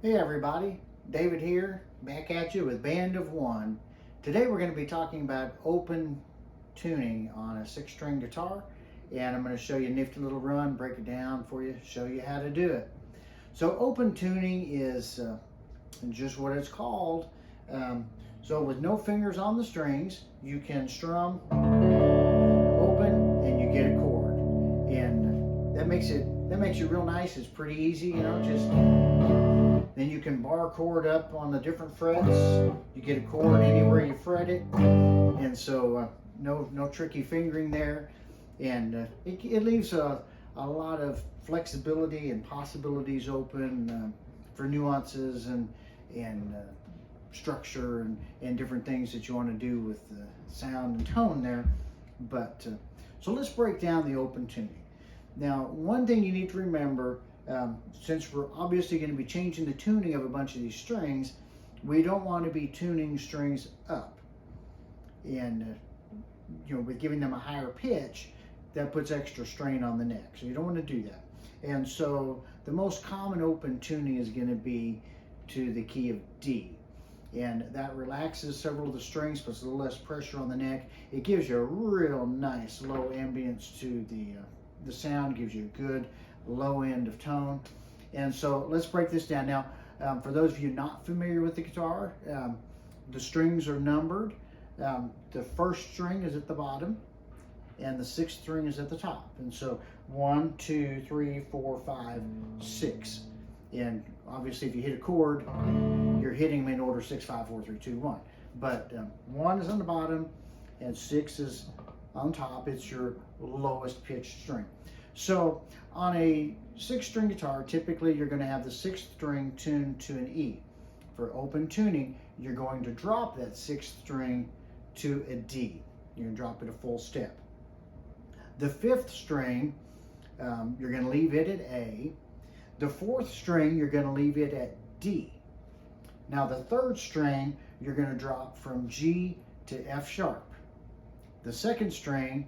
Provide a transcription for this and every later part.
Hey everybody, David here, back at you with Band of One. Today we're going to be talking about open tuning on a 6-string guitar, and I'm going to show you a nifty little run, break it down for you, show you how to do it. So open tuning is just what it's called. So with no fingers on the strings, you can strum open and you get a chord, and that makes it real nice. It's pretty easy, just. Then you can bar chord up on the different frets. You get a chord anywhere you fret it, and so no tricky fingering there, and it leaves a lot of flexibility and possibilities open for nuances and structure and different things that you want to do with the sound and tone there. But so let's break down the open tuning. Now, one thing you need to remember. Since we're obviously going to be changing the tuning of a bunch of these strings, we don't want to be tuning strings up, and with giving them a higher pitch, that puts extra strain on the neck, so you don't want to do that. And so the most common open tuning is going to be to the key of D, and that relaxes several of the strings, puts a little less pressure on the neck. It gives you a real nice low ambience to the sound, gives you a good low end of tone. And so let's break this down. Now, for those of you not familiar with the guitar, the strings are numbered. The first string is at the bottom and the sixth string is at the top. And so 1, 2, 3, 4, 5, 6. And obviously if you hit a chord, you're hitting them in order 6, 5, 4, 3, 2, 1. But 1 is on the bottom and 6 is on top. It's your lowest pitched string. So on a 6-string guitar, typically you're going to have the 6th string tuned to an E. For open tuning, you're going to drop that 6th string to a D. You're going to drop it a full step. The 5th string, you're going to leave it at A. The 4th string, you're going to leave it at D. Now the 3rd string, you're going to drop from G to F sharp. The 2nd string,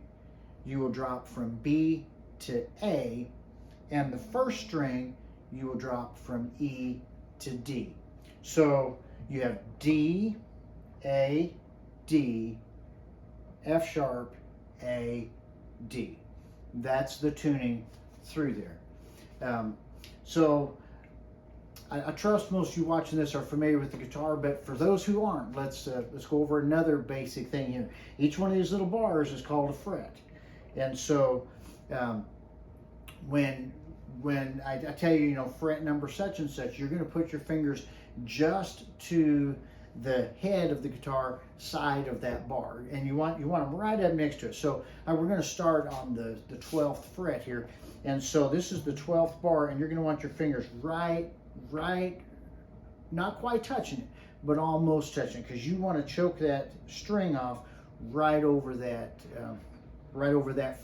you will drop from B to A, and the 1st string you will drop from E to D. So you have D, A, D, F sharp, A, D. That's the tuning through there. So I trust most of you watching this are familiar with the guitar, but for those who aren't, let's go over another basic thing here. Each one of these little bars is called a fret, and so when I tell you, fret number such and such, you're going to put your fingers just to the head of the guitar side of that bar, and you want them right up next to it. So we're going to start on the 12th fret here, and so this is the 12th bar, and you're going to want your fingers right, not quite touching it, but almost touching it, because you want to choke that string off right over that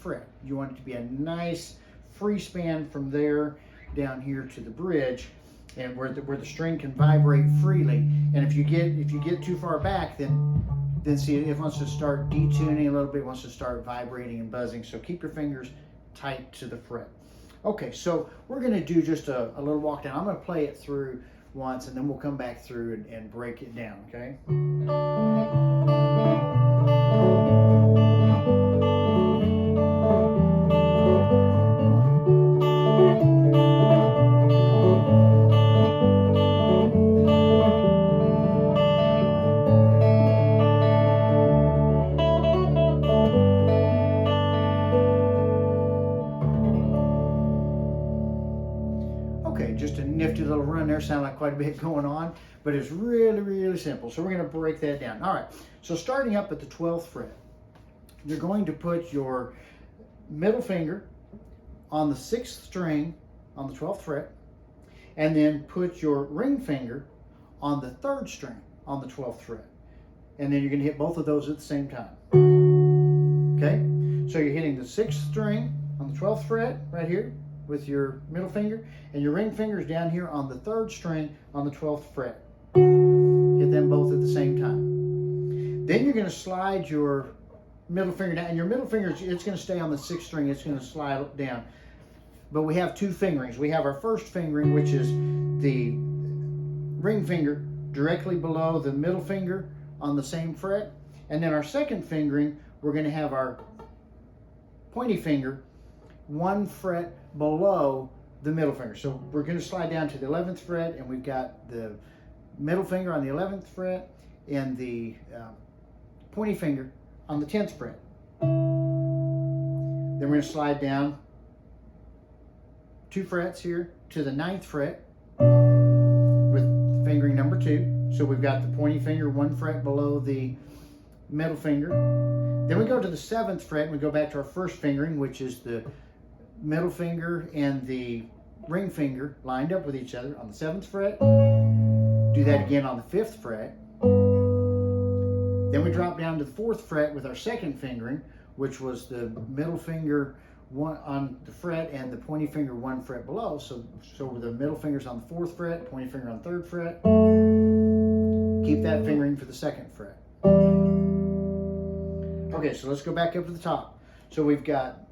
fret. You want it to be a nice free span from there down here to the bridge, and where the string can vibrate freely. And if you get too far back, then see, it wants to start detuning a little bit, it wants to start vibrating and buzzing. So keep your fingers tight to the fret. Okay, so we're going to do just a little walk down. I'm going to play it through once, and then we'll come back through and break it down. Okay. Okay, just a nifty little run there. Sound like quite a bit going on, but it's really simple. So we're going to break that down. All right, so starting up at the 12th fret, you're going to put your middle finger on the 6th string on the 12th fret, and then put your ring finger on the 3rd string on the 12th fret. And then you're going to hit both of those at the same time. Okay, so you're hitting the 6th string on the 12th fret right here with your middle finger, and your ring finger is down here on the 3rd string on the 12th fret. Hit them both at the same time. Then you're going to slide your middle finger down, and your middle finger, it's going to stay on the 6th string, it's going to slide down. But we have two fingerings. We have our first fingering, which is the ring finger directly below the middle finger on the same fret. And then our second fingering, we're going to have our pointy finger 1 fret below the middle finger. So we're going to slide down to the 11th fret, and we've got the middle finger on the 11th fret and the pointy finger on the 10th fret. Then we're going to slide down 2 frets here to the 9th fret with fingering number 2. So we've got the pointy finger 1 fret below the middle finger. Then we go to the 7th fret and we go back to our first fingering, which is the middle finger and the ring finger lined up with each other on the 7th fret. Do that again on the 5th fret. Then we drop down to the 4th fret with our second fingering, which was the middle finger 1 on the fret and the pointy finger 1 fret below. So the middle finger's on the 4th fret, pointy finger on the 3rd fret. Keep that fingering for the 2nd fret. Okay, so let's go back up to the top. So we've got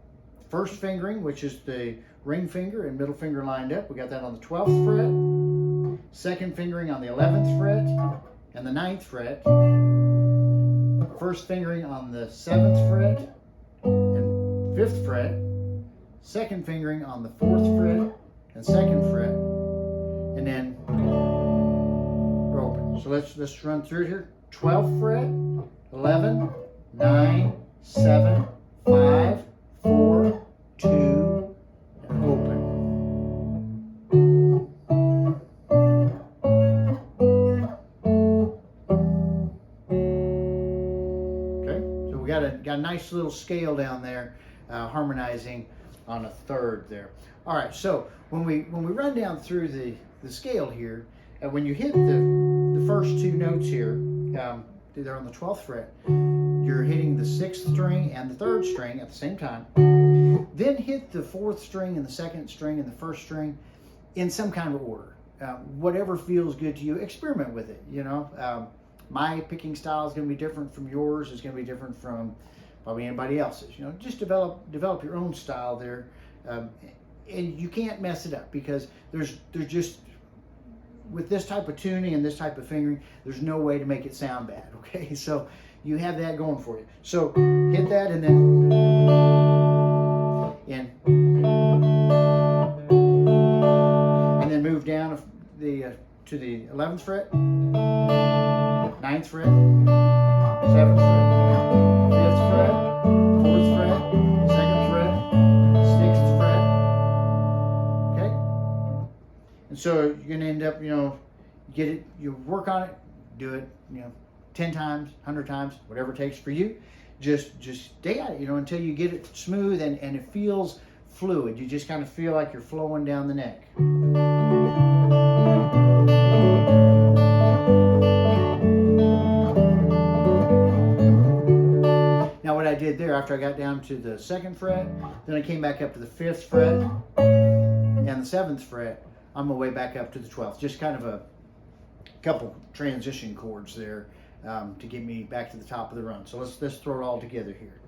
first fingering, which is the ring finger and middle finger lined up. We got that on the 12th fret. Second fingering on the 11th fret and the 9th fret. First fingering on the 7th fret and 5th fret. Second fingering on the 4th fret and 2nd fret. And then we're open. So let's run through here. 12th fret, 11, 9, 7, 5, 4, 2, and open. Okay, so we got a nice little scale down there, harmonizing on a 3rd there. All right, so when we run down through the scale here, when you hit the first 2 notes here, they're on the 12th fret. You're hitting the 6th string and the 3rd string at the same time. Then hit the 4th string and the 2nd string and the 1st string in some kind of order. Whatever feels good to you, experiment with it. You know, my picking style is going to be different from yours. It's going to be different from probably anybody else's. You know, just develop your own style there, and you can't mess it up because there's just, with this type of tuning and this type of fingering, there's no way to make it sound bad. Okay, so you have that going for you. So hit that and then move down to the 11th fret, 9th fret, 7th fret, 5th fret, 4th fret, 2nd fret, 6th fret. Okay, and so you're going to end up, you work on it, do it, 10 times, 100 times, whatever it takes for you. Just stay at it, until you get it smooth and it feels fluid. You just kind of feel like you're flowing down the neck. Now what I did there, after I got down to the 2nd fret, then I came back up to the 5th fret and the 7th fret, on my way back up to the 12th. Just kind of a couple transition chords there to get me back to the top of the run. So let's throw it all together here.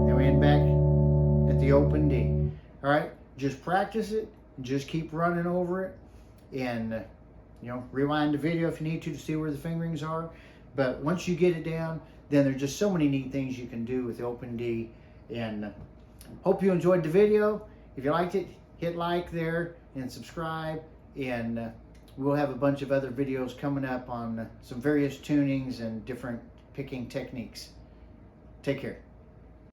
Then we end back at the open D. All right, just practice it. Just keep running over it, and rewind the video if you need to see where the fingerings are. But once you get it down, then there's just so many neat things you can do with the open D. And hope you enjoyed the video. If you liked it, hit like there and subscribe, and we'll have a bunch of other videos coming up on some various tunings and different picking techniques. Take care.